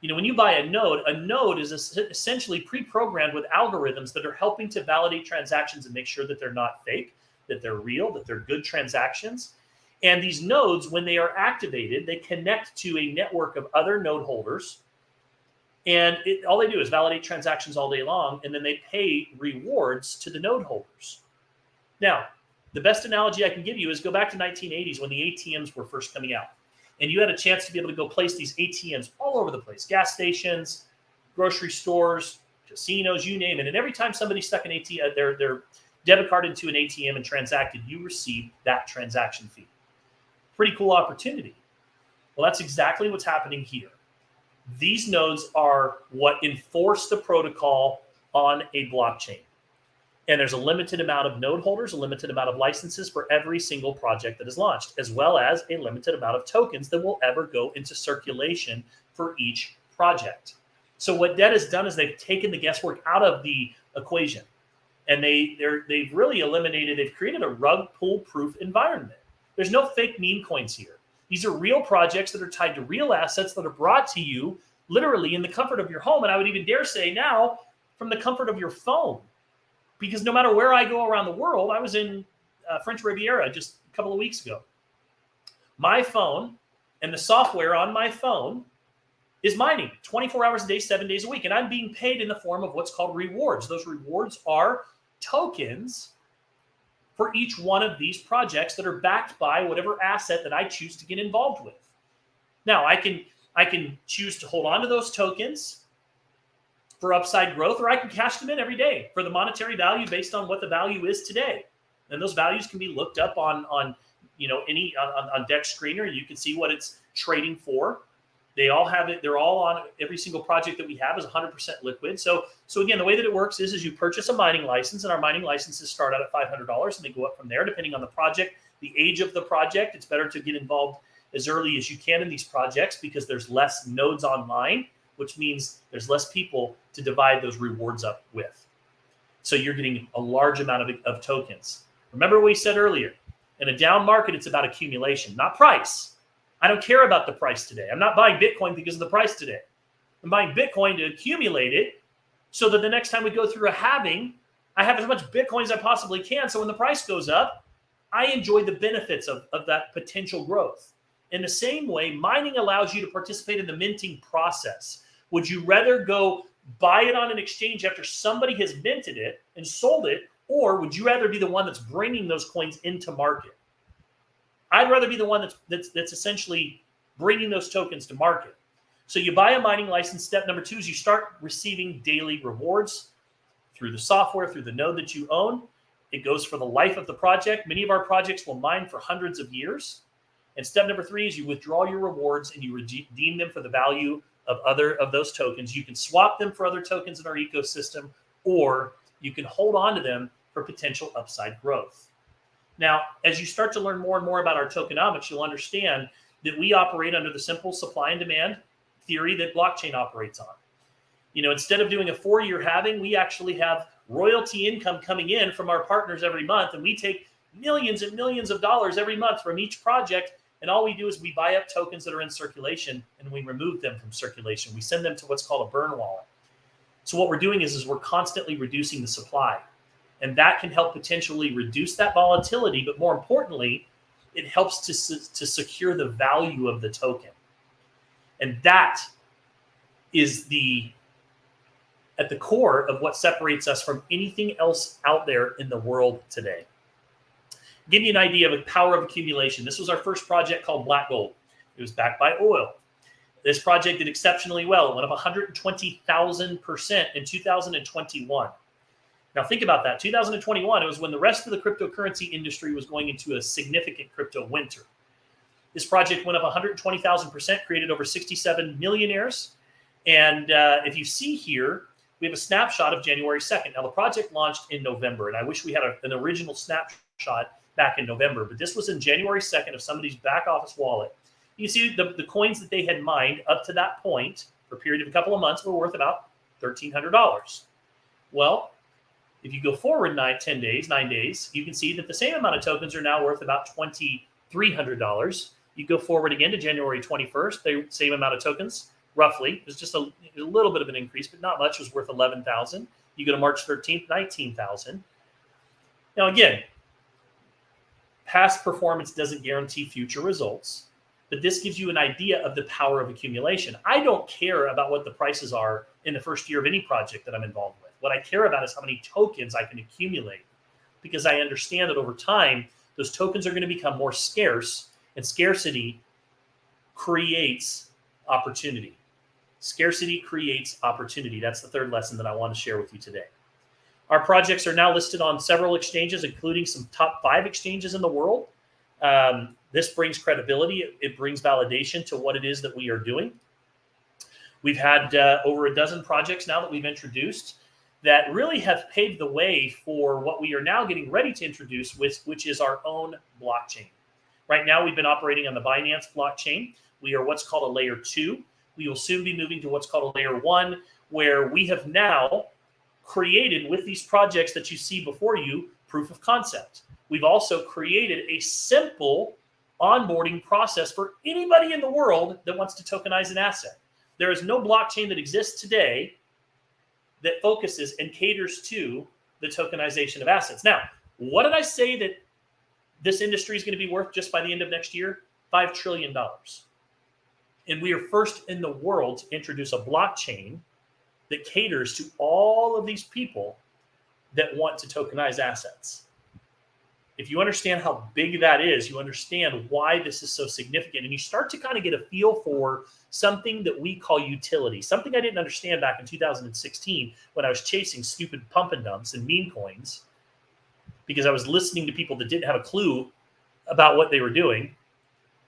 When you buy a node is essentially pre-programmed with algorithms that are helping to validate transactions and make sure that they're not fake, that they're real, that they're good transactions. And these nodes, when they are activated, they connect to a network of other node holders. And all they do is validate transactions all day long, and then they pay rewards to the node holders. Now, the best analogy I can give you is go back to 1980s when the ATMs were first coming out. And you had a chance to be able to go place these ATMs all over the place, gas stations, grocery stores, casinos, you name it. And every time somebody stuck an ATM, their debit card into an ATM and transacted, you received that transaction fee. Pretty cool opportunity. Well, that's exactly what's happening here. These nodes are what enforce the protocol on a blockchain. And there's a limited amount of node holders, a limited amount of licenses for every single project that is launched, as well as a limited amount of tokens that will ever go into circulation for each project. So what DED has done is they've taken the guesswork out of the equation, and they've really eliminated, they've created a rug pull proof environment. There's no fake meme coins here. These are real projects that are tied to real assets that are brought to you literally in the comfort of your home. And I would even dare say now from the comfort of your phone. Because no matter where I go around the world, I was in French Riviera just a couple of weeks ago. My phone and the software on my phone is mining 24 hours a day, 7 days a week. And I'm being paid in the form of what's called rewards. Those rewards are tokens for each one of these projects that are backed by whatever asset that I choose to get involved with. Now, I can choose to hold on to those tokens for upside growth, or I can cash them in every day for the monetary value based on what the value is today. And those values can be looked up on Dex Screener. You can see what it's trading for. They all have it. They're all on every single project that we have is 100% liquid. So again, the way that it works is you purchase a mining license, and our mining licenses start out at $500, and they go up from there depending on the project, the age of the project. It's better to get involved as early as you can in these projects because there's less nodes online, which means there's less people to divide those rewards up with. So you're getting a large amount of tokens. Remember what we said earlier, in a down market, it's about accumulation, not price. I don't care about the price today. I'm not buying Bitcoin because of the price today. I'm buying Bitcoin to accumulate it so that the next time we go through a halving, I have as much Bitcoin as I possibly can. So when the price goes up, I enjoy the benefits of that potential growth. In the same way, mining allows you to participate in the minting process. Would you rather go buy it on an exchange after somebody has minted it and sold it, or would you rather be the one that's bringing those coins into market? I'd rather be the one that's essentially bringing those tokens to market. So you buy a mining license. Step number 2 is you start receiving daily rewards through the software, through the node that you own. It goes for the life of the project. Many of our projects will mine for hundreds of years. And step number 3 is you withdraw your rewards and you redeem them for the value of those tokens. You can swap them for other tokens in our ecosystem, or you can hold on to them for potential upside growth. Now, as you start to learn more and more about our tokenomics, you'll understand that we operate under the simple supply and demand theory that blockchain operates on. Instead of doing a 4-year halving, we actually have royalty income coming in from our partners every month, and we take millions and millions of dollars every month from each project. And all we do is we buy up tokens that are in circulation and we remove them from circulation. We send them to what's called a burn wallet. So what we're doing is we're constantly reducing the supply. And that can help potentially reduce that volatility. But more importantly, it helps to secure the value of the token. And that is at the core of what separates us from anything else out there in the world today. Give you an idea of the power of accumulation. This was our first project called Black Gold. It was backed by oil. This project did exceptionally well. It went up 120,000% in 2021. Now think about that. 2021, it was when the rest of the cryptocurrency industry was going into a significant crypto winter. This project went up 120,000%, created over 67 millionaires. And if you see here, we have a snapshot of January 2nd. Now the project launched in November, and I wish we had an original snapshot back in November, but this was in January 2nd of somebody's back office wallet. You see the coins that they had mined up to that point for a period of a couple of months were worth about $1,300. Well, if you go forward 9 days, you can see that the same amount of tokens are now worth about $2,300. You go forward again to January 21st, the same amount of tokens, roughly. There's just a little bit of an increase, but not much. It was worth $11,000. You go to March 13th, $19,000. Now, again, past performance doesn't guarantee future results, but this gives you an idea of the power of accumulation. I don't care about what the prices are in the first year of any project that I'm involved with. What I care about is how many tokens I can accumulate, because I understand that over time, those tokens are going to become more scarce, and scarcity creates opportunity. Scarcity creates opportunity. That's the third lesson that I want to share with you today. Our projects are now listed on several exchanges, including some top 5 exchanges in the world. The This brings credibility. It brings validation to what it is that we are doing. We've had over a dozen projects now that we've introduced that really have paved the way for what we are now getting ready to introduce, which is our own blockchain. Right now, we've been operating on the Binance blockchain. We are what's called a layer 2. We will soon be moving to what's called a layer 1, where we have now created, with these projects that you see before you, proof of concept. We've also created a simple onboarding process for anybody in the world that wants to tokenize an asset. There is no blockchain that exists today that focuses and caters to the tokenization of assets. Now, what did I say that this industry is going to be worth just by the end of next year? $5 trillion. And we are first in the world to introduce a blockchain that caters to all of these people that want to tokenize assets. If you understand how big that is, you understand why this is so significant, and you start to kind of get a feel for something that we call utility, something I didn't understand back in 2016 when I was chasing stupid pump and dumps and meme coins, because I was listening to people that didn't have a clue about what they were doing.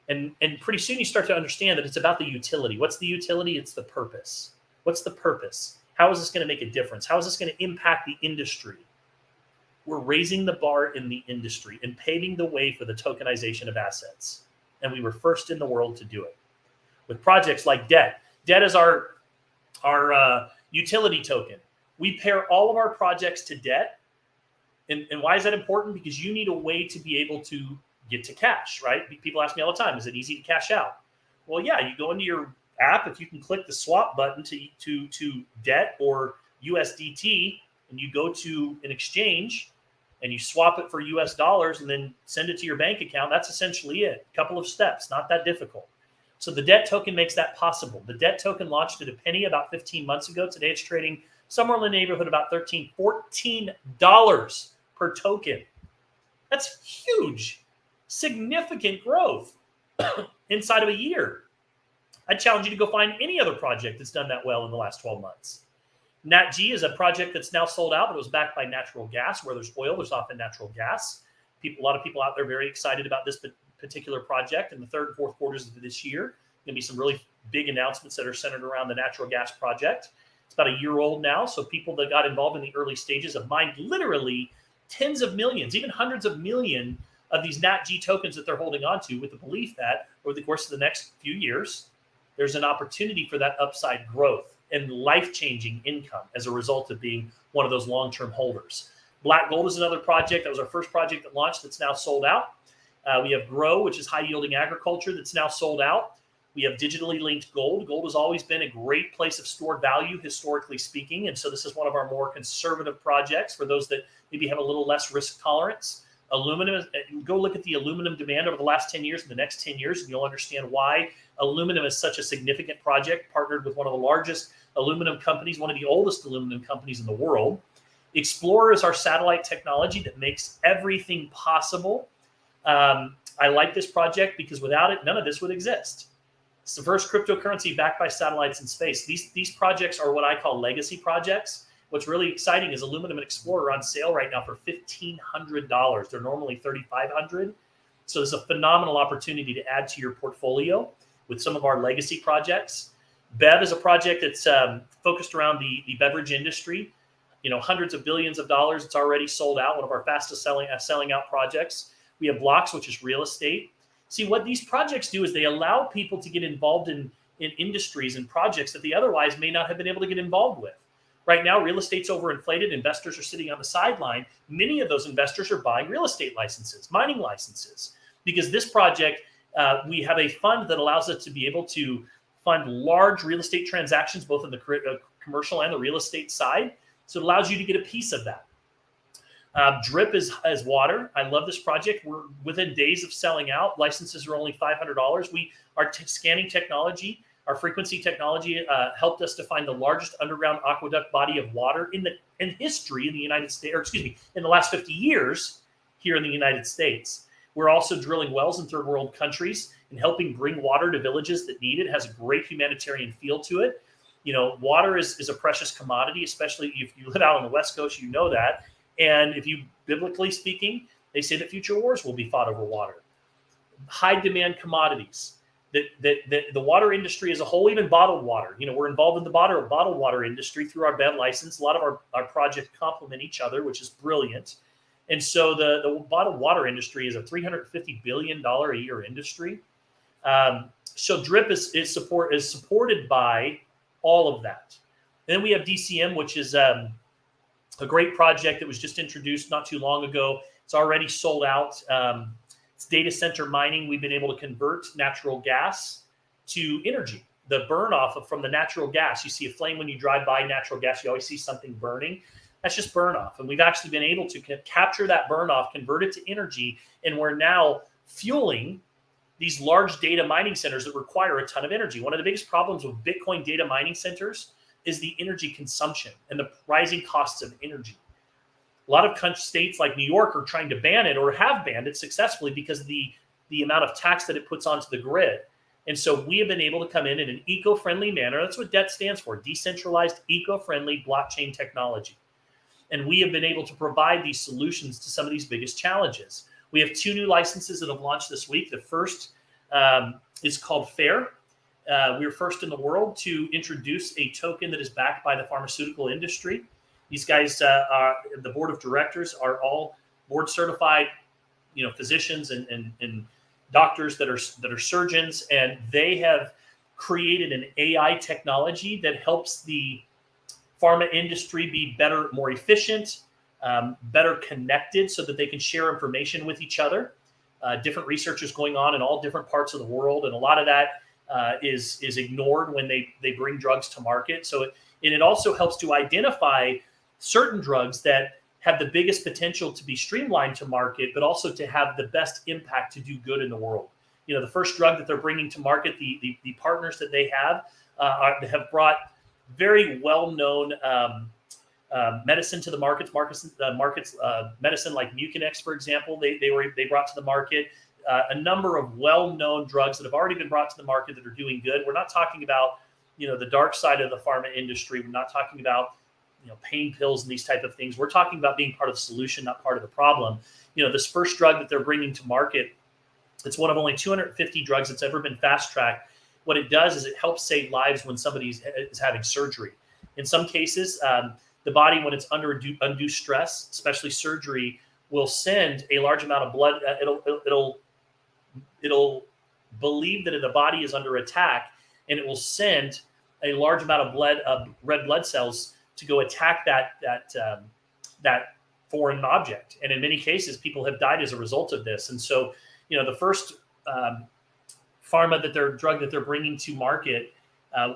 And pretty soon you start to understand that it's about the utility. What's the utility? It's the purpose. What's the purpose? How is this going to make a difference? How is this going to impact the industry? We're raising the bar in the industry and paving the way for the tokenization of assets. And we were first in the world to do it. With projects like DET. DET is our utility token. We pair all of our projects to DET. And why is that important? Because you need a way to be able to get to cash, right? People ask me all the time, is it easy to cash out? Well, yeah, you go into your app, if you can click the swap button to DET or USDT, and you go to an exchange and you swap it for US dollars and then send it to your bank account, that's essentially it. A couple of steps, not that difficult. So the DET token makes that possible. The DET token launched at a penny about 15 months ago. Today it's trading somewhere in the neighborhood about $14 per token. That's huge, significant growth inside of a year. I challenge you to go find any other project that's done that well in the last 12 months. NatG is a project that's now sold out, but it was backed by natural gas. Where there's oil, there's often natural gas. A lot of people out there very excited about this particular project. In the third and fourth quarters of this year, going to be some really big announcements that are centered around the natural gas project. It's about a year old now, so people that got involved in the early stages have mined literally tens of millions, even hundreds of million of these NatG tokens that they're holding on to, with the belief that over the course of the next few years, there's an opportunity for that upside growth and life-changing income as a result of being one of those long-term holders. Black Gold is another project. That was our first project that launched that's now sold out. We have Grow, which is high-yielding agriculture, that's now sold out. We have digitally linked gold. Gold has always been a great place of stored value, historically speaking, and so this is one of our more conservative projects for those that maybe have a little less risk tolerance. Aluminum, go look at the aluminum demand over the last 10 years and the next 10 years, and you'll understand why aluminum is such a significant project, partnered with one of the largest aluminum companies, one of the oldest aluminum companies in the world. Explorer is our satellite technology that makes everything possible. I like this project because without it, none of this would exist. It's the first cryptocurrency backed by satellites in space. These projects are what I call legacy projects. What's really exciting is Aluminum and Explorer on sale right now for $1,500. They're normally $3,500. So there's a phenomenal opportunity to add to your portfolio with some of our legacy projects. BEV is a project that's focused around the beverage industry. You know, hundreds of billions of dollars. It's already sold out. One of our fastest selling out projects. We have Blocks, which is real estate. See, what these projects do is they allow people to get involved in industries and projects that they otherwise may not have been able to get involved with. Right now, real estate's overinflated. Investors are sitting on the sideline. Many of those investors are buying real estate licenses, mining licenses, because this project, we have a fund that allows us to be able to fund large real estate transactions, both in the commercial and the real estate side. So it allows you to get a piece of that. Drip is water. I love this project. We're within days of selling out. Licenses are only $500. Our scanning technology, our frequency technology, helped us to find the largest underground aqueduct body of water in history in the United States, or excuse me, in the last 50 years here in the United States. We're also drilling wells in third world countries and helping bring water to villages that need it. It has a great humanitarian feel to it. You know, water is a precious commodity, especially if you live out on the West Coast, you know that. And if you, biblically speaking, they say that future wars will be fought over water. high demand commodities. The water industry as a whole, even bottled water. We're involved in the bottled water industry through our BEV license. A lot of our projects complement each other, which is brilliant. And so the bottled water industry is a $350 billion a year industry. So DRIP is supported by all of that. And then we have DCM, which is a great project that was just introduced not too long ago. It's already sold out. It's data center mining. We've been able to convert natural gas to energy. The burn off from the natural gas. You see a flame when you drive by natural gas. You always see something burning. That's just burn off. And we've actually been able to capture that burn off, convert it to energy, and we're now fueling these large data mining centers that require a ton of energy. One of the biggest problems with Bitcoin data mining centers is the energy consumption and the rising costs of energy. A lot of states like New York are trying to ban it or have banned it successfully because of the amount of tax that it puts onto the grid. And so we have been able to come in an eco-friendly manner. That's what DET stands for, decentralized eco-friendly blockchain technology. And we have been able to provide these solutions to some of these biggest challenges. We have 2 new licenses that have launched this week. The first is called FAIR. We're first in the world to introduce a token that is backed by the pharmaceutical industry. These guys, the board of directors, are all board certified, physicians and doctors that are surgeons, and they have created an AI technology that helps the pharma industry be better, more efficient, better connected, so that they can share information with each other. Different research is going on in all different parts of the world, and a lot of that is ignored when they bring drugs to market. So it also helps to identify certain drugs that have the biggest potential to be streamlined to market, but also to have the best impact to do good in the world. The first drug that they're bringing to market, the partners that they have brought very well-known medicine to the markets. Medicine like Mucinex, for example, they brought to the market a number of well-known drugs that have already been brought to the market that are doing good. We're not talking about the dark side of the pharma industry. We're not talking about pain pills and these type of things. We're talking about being part of the solution, not part of the problem. This first drug that they're bringing to market, it's one of only 250 drugs that's ever been fast-tracked. What it does is it helps save lives when somebody is having surgery. In some cases, the body, when it's under undue stress, especially surgery, will send a large amount of blood. It'll believe that the body is under attack, and it will send a large amount of red blood cells to go attack that foreign object. And in many cases, people have died as a result of this. And so, the first drug that they're bringing to market,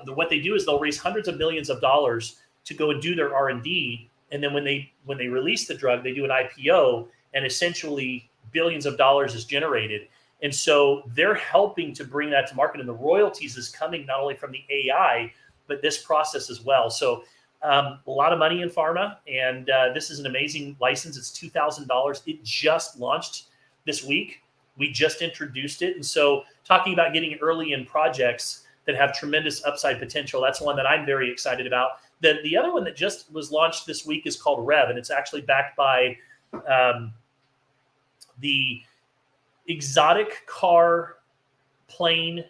what they do is they'll raise hundreds of millions of dollars to go and do their R&D. And then when they release the drug, they do an IPO, and essentially billions of dollars is generated. And so they're helping to bring that to market, and the royalties is coming not only from the AI, but this process as well. So a lot of money in pharma, and this is an amazing license. It's $2,000. It just launched this week. We just introduced it. And so talking about getting early in projects that have tremendous upside potential, that's one that I'm very excited about. The other one that just was launched this week is called REV, and it's actually backed by the exotic car plane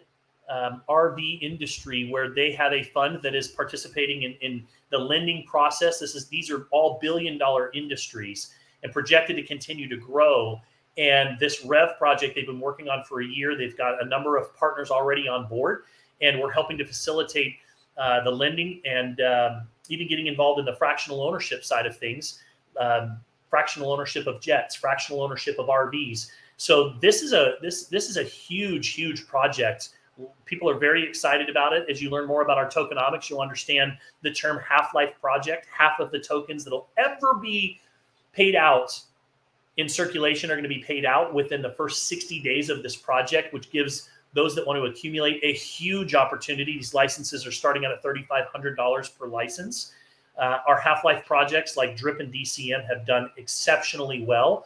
RV industry, where they have a fund that is participating in the lending process. These are all billion-dollar industries and projected to continue to grow. And this REV project they've been working on for a year. They've got a number of partners already on board, and we're helping to facilitate the lending and even getting involved in the fractional ownership side of things, fractional ownership of jets, fractional ownership of RVs. So this is a huge project. People are very excited about it. As you learn more about our tokenomics, you'll understand the term half-life project. Half of the tokens that'll ever be paid out in circulation are going to be paid out within the first 60 days of this project, which gives those that want to accumulate a huge opportunity. These licenses are starting out at $3,500 per license. Our half-life projects like DRIP and DCM have done exceptionally well.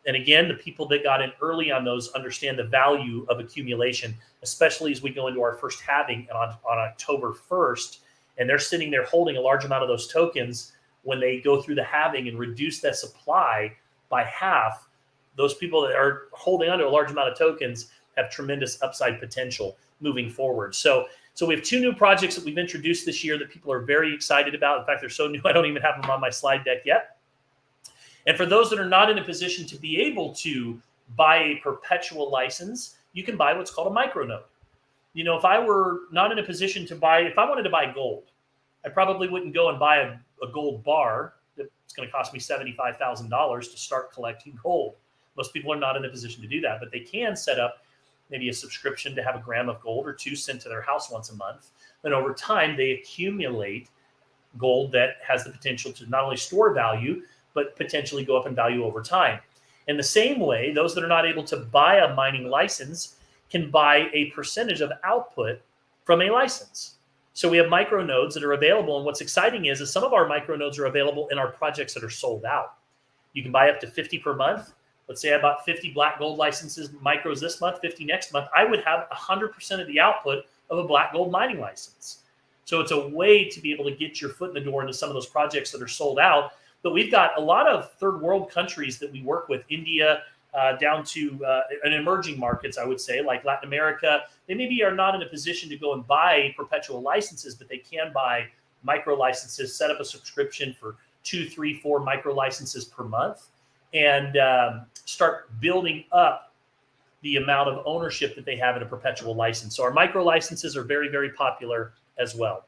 And again, the people that got in early on those understand the value of accumulation, especially as we go into our first halving on October 1st. And they're sitting there holding a large amount of those tokens. When they go through the halving and reduce that supply by half, those people that are holding onto a large amount of tokens, have tremendous upside potential moving forward. So we have 2 new projects that we've introduced this year that people are very excited about. In fact, they're so new, I don't even have them on my slide deck yet. And for those that are not in a position to be able to buy a perpetual license, you can buy what's called a micronode. If I were not in a position to buy, if I wanted to buy gold, I probably wouldn't go and buy a gold bar that's going to cost me $75,000 to start collecting gold. Most people are not in a position to do that, but they can set up maybe a subscription to have a gram of gold or 2 sent to their house once a month. And over time, they accumulate gold that has the potential to not only store value, but potentially go up in value over time. In the same way, those that are not able to buy a mining license can buy a percentage of output from a license. So we have micronodes that are available. And what's exciting is some of our micronodes are available in our projects that are sold out. You can buy up to 50 per month. Let's say I bought 50 black gold licenses, micros this month, 50 next month. I would have 100% of the output of a black gold mining license. So it's a way to be able to get your foot in the door into some of those projects that are sold out. But we've got a lot of third world countries that we work with, India, down to emerging markets, I would say, like Latin America. They maybe are not in a position to go and buy perpetual licenses, but they can buy micro licenses, set up a subscription for 2, 3, 4 micro licenses per month, and start building up the amount of ownership that they have in a perpetual license. So our micro licenses are very, very popular as well.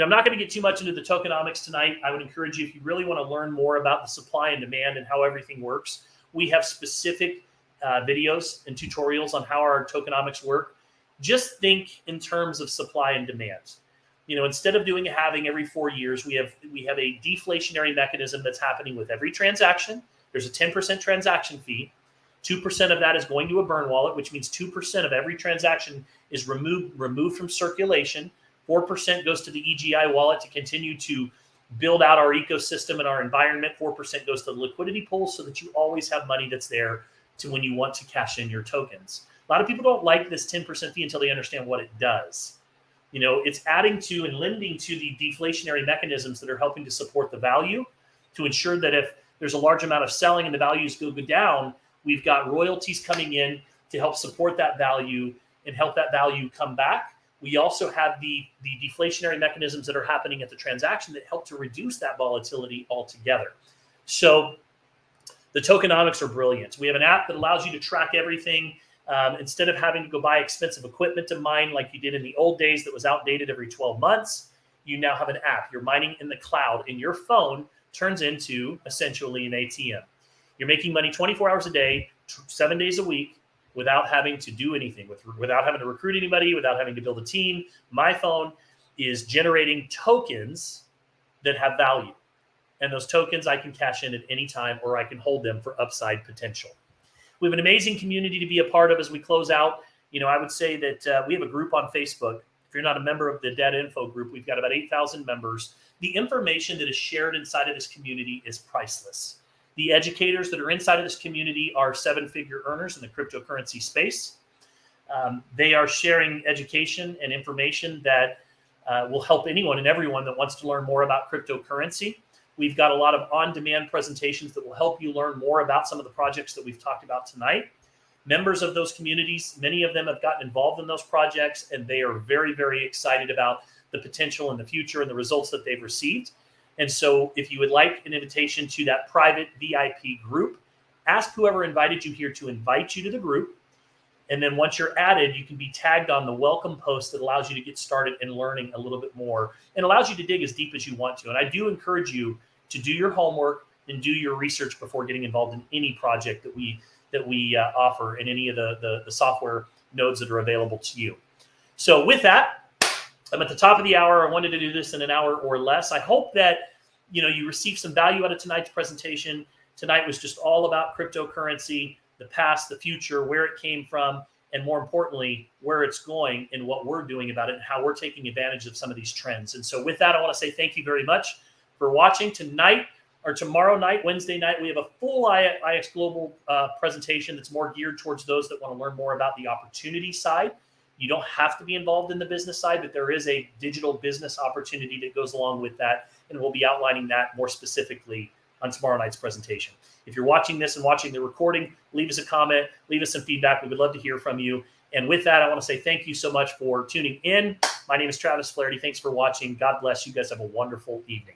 I'm not going to get too much into the tokenomics tonight. I would encourage you, if you really want to learn more about the supply and demand and how everything works, we have specific videos and tutorials on how our tokenomics work. Just think in terms of supply and demand. Instead of doing a halving every 4 years, we have a deflationary mechanism that's happening with every transaction. There's a 10% transaction fee. 2% of that is going to a burn wallet, which means 2% of every transaction is removed from circulation. 4% goes to the EGI wallet to continue to build out our ecosystem and our environment. 4% goes to the liquidity pool so that you always have money that's there to when you want to cash in your tokens. A lot of people don't like this 10% fee until they understand what it does. It's adding to and lending to the deflationary mechanisms that are helping to support the value, to ensure that if there's a large amount of selling and the values go down, we've got royalties coming in to help support that value and help that value come back. We also have the deflationary mechanisms that are happening at the transaction that help to reduce that volatility altogether. So the tokenomics are brilliant. We have an app that allows you to track everything. Instead of having to go buy expensive equipment to mine like you did in the old days that was outdated every 12 months, you now have an app. You're mining in the cloud, and your phone turns into essentially an ATM. You're making money 24 hours a day, 7 days a week, without having to do anything, without having to recruit anybody, without having to build a team. My phone is generating tokens that have value. And those tokens I can cash in at any time, or I can hold them for upside potential. We have an amazing community to be a part of as we close out. I would say that we have a group on Facebook. If you're not a member of the Dead Info group, we've got about 8,000 members. The information that is shared inside of this community is priceless. The educators that are inside of this community are 7-figure earners in the cryptocurrency space. They are sharing education and information that will help anyone and everyone that wants to learn more about cryptocurrency. We've got a lot of on-demand presentations that will help you learn more about some of the projects that we've talked about tonight. Members of those communities, many of them have gotten involved in those projects, and they are very, very excited about the potential in the future and the results that they've received. And so if you would like an invitation to that private VIP group, ask whoever invited you here to invite you to the group. And then once you're added, you can be tagged on the welcome post that allows you to get started in learning a little bit more and allows you to dig as deep as you want to. And I do encourage you to do your homework and do your research before getting involved in any project that we offer in any of the software nodes that are available to you. So with that, I'm at the top of the hour. I wanted to do this in an hour or less. I hope that you received some value out of tonight's presentation. Tonight was just all about cryptocurrency, the past, the future, where it came from, and more importantly, where it's going and what we're doing about it and how we're taking advantage of some of these trends. And so with that, I want to say thank you very much for watching. Tonight or tomorrow night, Wednesday night, we have a full IX Global presentation that's more geared towards those that want to learn more about the opportunity side. You don't have to be involved in the business side, but there is a digital business opportunity that goes along with that, and we'll be outlining that more specifically on tomorrow night's presentation. If you're watching this and watching the recording, leave us a comment, leave us some feedback. We would love to hear from you. And with that, I want to say thank you so much for tuning in. My name is Travis Flaherty. Thanks for watching. God bless. You guys have a wonderful evening.